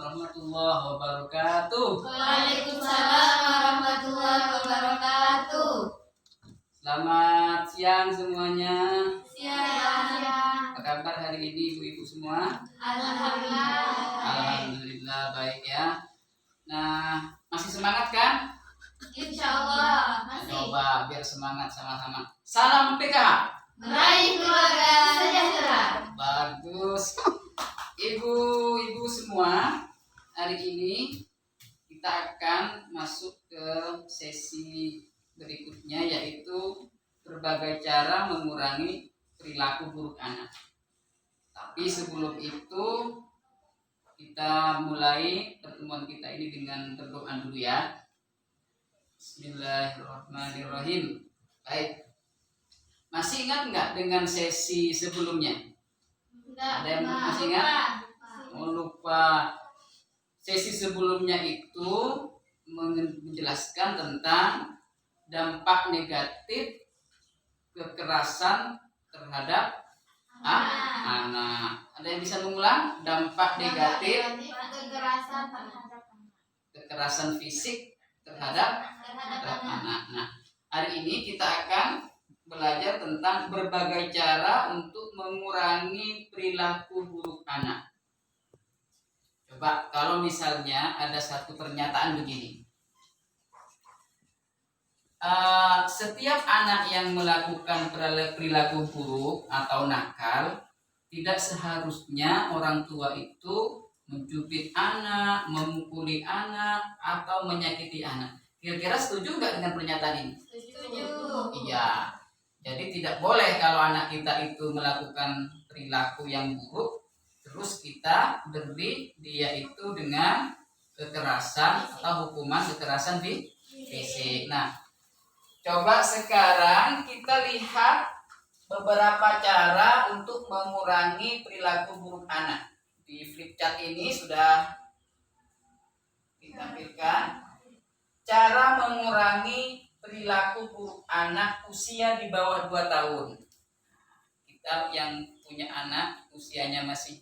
warahmatullahi wabarakatuh. Waalaikumsalam warahmatullahi wabarakatuh. Selamat siang semuanya. Siang. Apa kabar hari ini ibu-ibu semua? Alhamdulillah. Alhamdulillah baik ya. Nah, masih semangat kan? Insyaallah masih. Coba biar semangat sama-sama. Salam PKH. Meraih keluarga sejahtera. Bagus. Ibu-ibu semua, hari ini kita akan masuk ke sesi berikutnya, yaitu berbagai cara mengurangi perilaku buruk anak. Tapi sebelum itu kita mulai pertemuan kita ini dengan berdoa dulu ya. Bismillahirrahmanirrahim. Baik. Masih ingat nggak dengan sesi sebelumnya? Ada yang masih ingat? Lupa. Sesi sebelumnya itu menjelaskan tentang dampak negatif kekerasan terhadap anak. Ada yang bisa mengulang? Dampak negatif kekerasan fisik terhadap anak. Nah, hari ini kita akan belajar tentang berbagai cara untuk mengurangi perilaku buruk anak. Coba kalau misalnya ada satu pernyataan begini. Setiap anak yang melakukan perilaku buruk atau nakal, tidak seharusnya orang tua itu mencubit anak, memukuli anak, atau menyakiti anak. Kira-kira setuju nggak dengan pernyataan ini? Setuju. Iya. Jadi tidak boleh kalau anak kita itu melakukan perilaku yang buruk, terus kita beri dia itu dengan kekerasan atau hukuman kekerasan fisik. Nah, coba sekarang kita lihat beberapa cara untuk mengurangi perilaku buruk anak. Di flip chart ini sudah ditampilkan cara mengurangi perilaku buruk anak usia di bawah 2 tahun. Kita yang punya anak usianya masih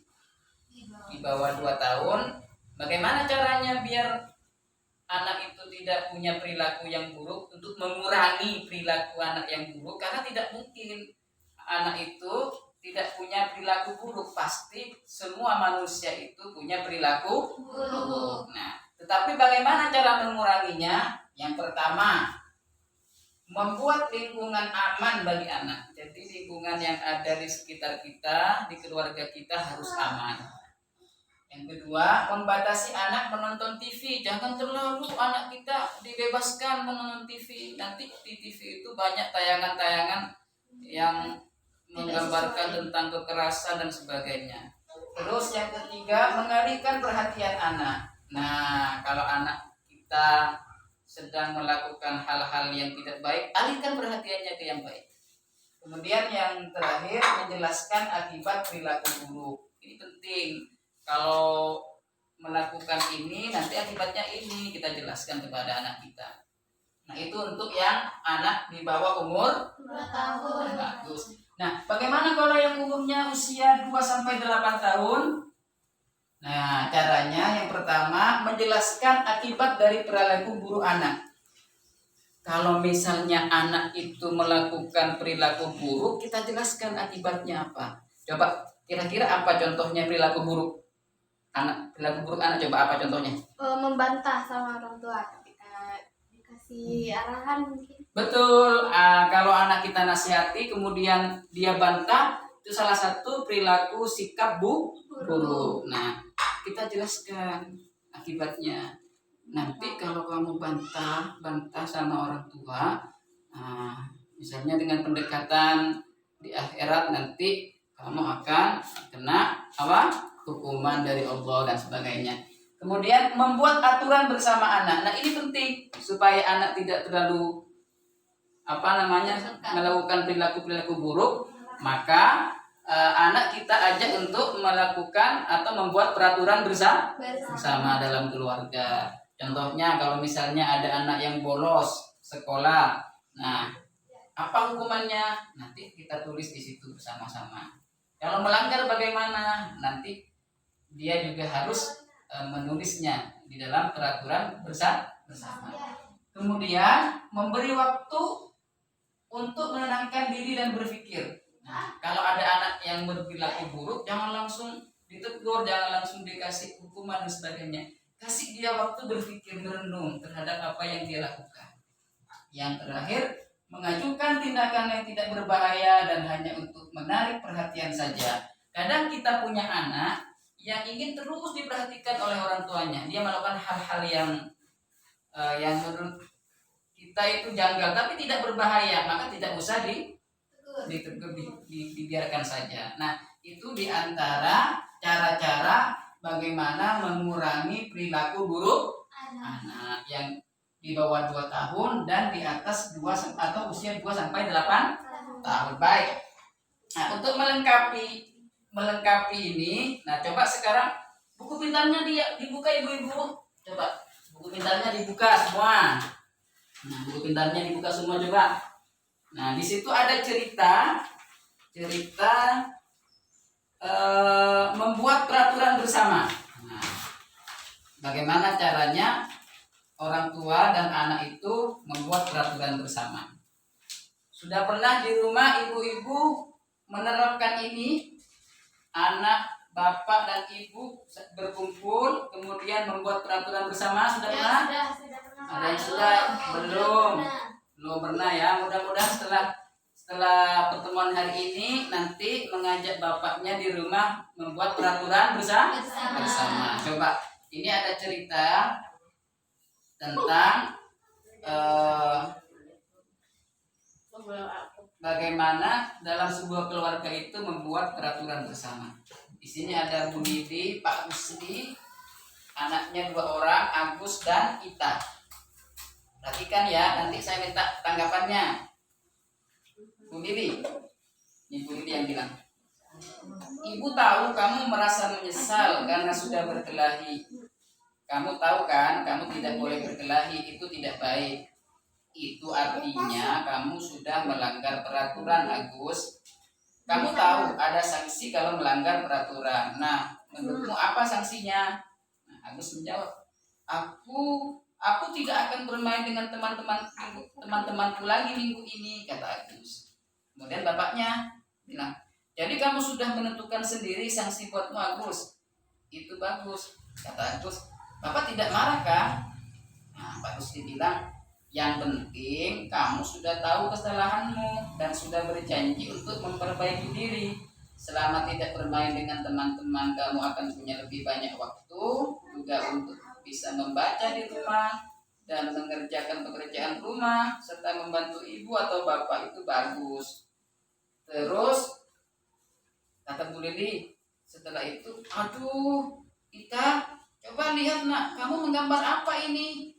di bawah 2 tahun, bagaimana caranya biar anak itu tidak punya perilaku yang buruk? Untuk mengurangi perilaku anak yang buruk, karena tidak mungkin anak itu tidak punya perilaku buruk. Pasti semua manusia itu punya perilaku buruk. Nah, tetapi bagaimana cara menguranginya? Yang pertama, membuat lingkungan aman bagi anak. Jadi lingkungan yang ada di sekitar kita, di keluarga kita harus aman. Yang kedua, membatasi anak menonton TV. Jangan terlalu anak kita dibebaskan menonton TV. Nanti di TV itu banyak tayangan-tayangan yang menggambarkan tentang kekerasan dan sebagainya. Terus yang ketiga, mengalihkan perhatian anak. Nah, kalau anak kita sedang melakukan hal-hal yang tidak baik, alihkan perhatiannya ke yang baik. Kemudian yang terakhir, menjelaskan akibat perilaku buruk. Ini penting. Kalau melakukan ini, nanti akibatnya ini kita jelaskan kepada anak kita. Nah, itu untuk yang anak di bawah umur 2 tahun. Bagus. Nah, bagaimana kalau yang umurnya usia 2-8 tahun? Nah, caranya yang pertama, menjelaskan akibat dari perilaku buruk anak. Kalau misalnya anak itu melakukan perilaku buruk, kita jelaskan akibatnya apa. Coba, kira-kira apa contohnya perilaku buruk anak? Perilaku buruk anak, coba apa contohnya? Membantah sama orang tua ketika dikasih arahan mungkin. Betul. Kalau anak kita nasihati, kemudian dia bantah, itu salah satu perilaku sikap buruk. Nah, kita jelaskan akibatnya. Nanti kalau kamu bantah sama orang tua, misalnya dengan pendekatan di akhirat, nanti kamu akan kena hukuman dari Allah dan sebagainya. Kemudian membuat aturan bersama anak. Nah, ini penting supaya anak tidak terlalu melakukan perilaku buruk. Maka anak kita ajak untuk melakukan atau membuat peraturan bersama dalam keluarga. Contohnya kalau misalnya ada anak yang bolos sekolah, nah apa hukumannya? Nanti kita tulis di situ bersama-sama. Kalau melanggar bagaimana? Nanti dia juga harus menulisnya di dalam peraturan bersama. Kemudian memberi waktu untuk menenangkan diri dan berpikir. Nah, kalau ada anak yang berperilaku buruk, jangan langsung ditegur, jangan langsung dikasih hukuman dan sebagainya. Kasih dia waktu berpikir, merenung terhadap apa yang dia lakukan. Yang terakhir, mengajukan tindakan yang tidak berbahaya dan hanya untuk menarik perhatian saja. Kadang kita punya anak yang ingin terus diperhatikan oleh orang tuanya. Dia melakukan hal-hal yang menurut kita itu janggal tapi tidak berbahaya, maka tidak usah ditegur, dibiarkan saja. Nah, itu diantara cara-cara bagaimana mengurangi perilaku buruk anak yang di bawah 2 tahun dan di atas 2 atau usia 2 sampai 8 tahun. Baik. Nah, untuk melengkapi ini, nah coba sekarang buku pintarnya dibuka ibu-ibu. Coba buku pintarnya dibuka semua. Nah, buku pintarnya dibuka semua coba. Nah, di situ ada cerita membuat peraturan bersama. Nah, bagaimana caranya orang tua dan anak itu membuat peraturan bersama? Sudah pernah di rumah ibu-ibu menerapkan ini? Anak, bapak dan ibu berkumpul kemudian membuat peraturan bersama, sudah pernah? Sudah pernah. Ada yang sudah? Belum pernah ya. Mudah-mudahan setelah pertemuan hari ini nanti mengajak bapaknya di rumah membuat peraturan bersama. Coba, ini ada cerita tentang bagaimana dalam sebuah keluarga itu membuat peraturan bersama. Di sini ada Bu Didi, Pak Gusdi, anaknya 2 orang, Agus dan Ita. Perhatikan ya, nanti saya minta tanggapannya. Bu Didi, ini Bu Didi yang bilang. Ibu tahu kamu merasa menyesal karena sudah berkelahi. Kamu tahu kan, kamu tidak boleh berkelahi, itu tidak baik. Itu artinya kamu sudah melanggar peraturan, Agus. Kamu tahu ada sanksi kalau melanggar peraturan. Nah, menurutmu apa sanksinya? Nah, Agus menjawab, Aku tidak akan bermain dengan teman-temanku lagi minggu ini, kata Agus. Kemudian bapaknya bilang, jadi kamu sudah menentukan sendiri sanksi buatmu, Agus. Itu bagus, kata Agus. Bapak tidak marah kan? Nah, Pak Agus bilang, yang penting kamu sudah tahu kesalahanmu dan sudah berjanji untuk memperbaiki diri. Selama tidak bermain dengan teman-teman, kamu akan punya lebih banyak waktu juga untuk bisa membaca di rumah dan mengerjakan pekerjaan rumah serta membantu ibu atau bapak. Itu bagus. Terus kata Bu Lili setelah itu, aduh Ita, coba lihat nak, kamu menggambar apa ini?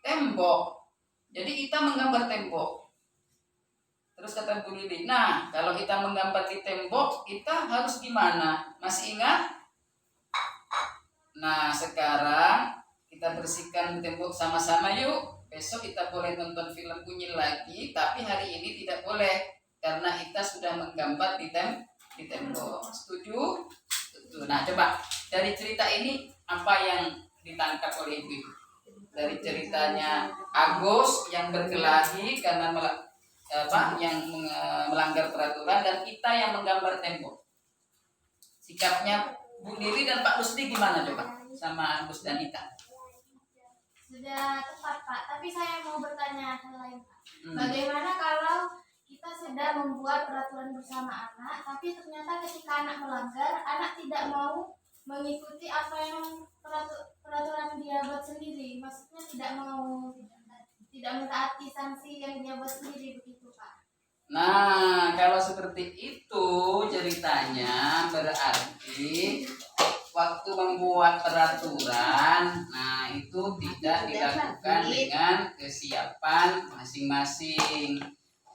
Tembok. Jadi kita menggambar tembok. Terus kata Bu Lili, nah kalau kita menggambar di tembok, kita harus gimana? Masih ingat? Nah sekarang kita bersihkan tembok sama-sama yuk. Besok kita boleh nonton film Kunyil lagi, tapi hari ini tidak boleh karena kita sudah menggambar di tembok. Setuju? Setuju. Nah coba dari cerita ini apa yang ditangkap oleh ibu? Dari ceritanya Agus yang berkelahi karena melanggar peraturan dan kita yang menggambar tembok. Sikapnya Bu Diri dan Pak Rusdi gimana coba sama Agus dan Ita? Sudah tepat Pak, tapi saya mau bertanya hal lain Pak. Bagaimana kalau kita sudah membuat peraturan bersama anak, tapi ternyata ketika anak melanggar, anak tidak mau mengikuti apa yang peraturan dia buat sendiri, maksudnya tidak mentaati sanksi yang dia buat sendiri, begitu Pak. Nah kalau seperti itu ceritanya berarti waktu membuat peraturan, nah itu tidak dilakukan dengan kesiapan masing-masing.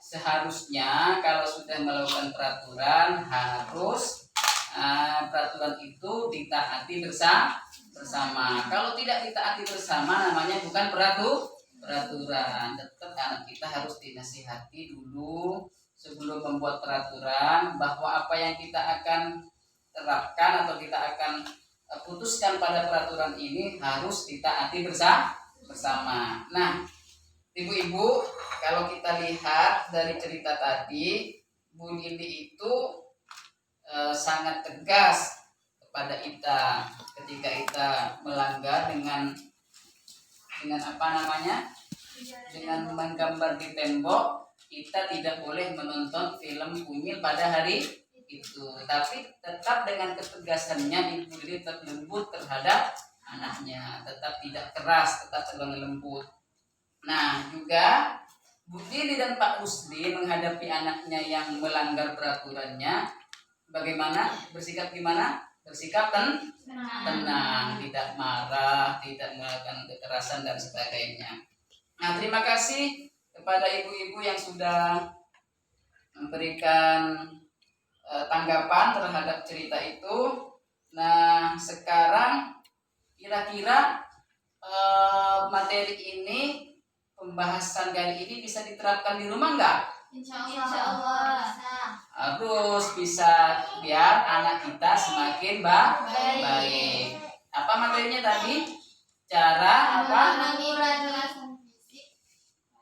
Seharusnya kalau sudah melakukan peraturan harus peraturan itu ditaati bersama. Kalau tidak ditaati bersama namanya bukan peraturan. Tetap anak kita harus dinasihati dulu sebelum membuat peraturan bahwa apa yang kita akan terapkan atau kita akan putuskan pada peraturan ini harus ditaati bersama. Nah, ibu-ibu, kalau kita lihat dari cerita tadi, Bu Lili itu sangat tegas kepada Ita ketika Ita melanggar dengan apa namanya, dengan menggambar di tembok. Kita tidak boleh menonton film kunyil pada hari itu, tapi tetap dengan ketegasannya Ibu Lili tetap lembut terhadap anaknya, tetap tidak keras, tetap lembut. Nah, juga Bu Lili dan Pak Rusdi menghadapi anaknya yang melanggar peraturannya, bagaimana? Bersikap gimana? Bersikap tenang, tidak marah, tidak melakukan kekerasan dan sebagainya. Nah, terima kasih kepada ibu-ibu yang sudah memberikan tanggapan terhadap cerita itu. Nah, sekarang kira-kira materi ini, pembahasan kali ini bisa diterapkan di rumah nggak? Insya Allah. Harus bisa, biar anak kita semakin baik. Apa materinya tadi? Cara apa?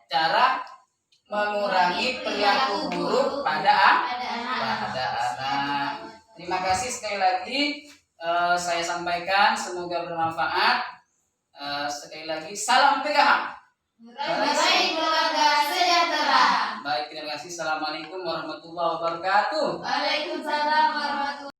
Cara mengurangi perilaku buruk pada anak. Terima kasih sekali lagi, saya sampaikan, semoga bermanfaat. Sekali lagi, salam PKH. Baik keluarga sejahtera. Baik, terima kasih. Assalamualaikum warahmatullahi wabarakatuh. Waalaikumsalam warahmatullahi wabarakatuh.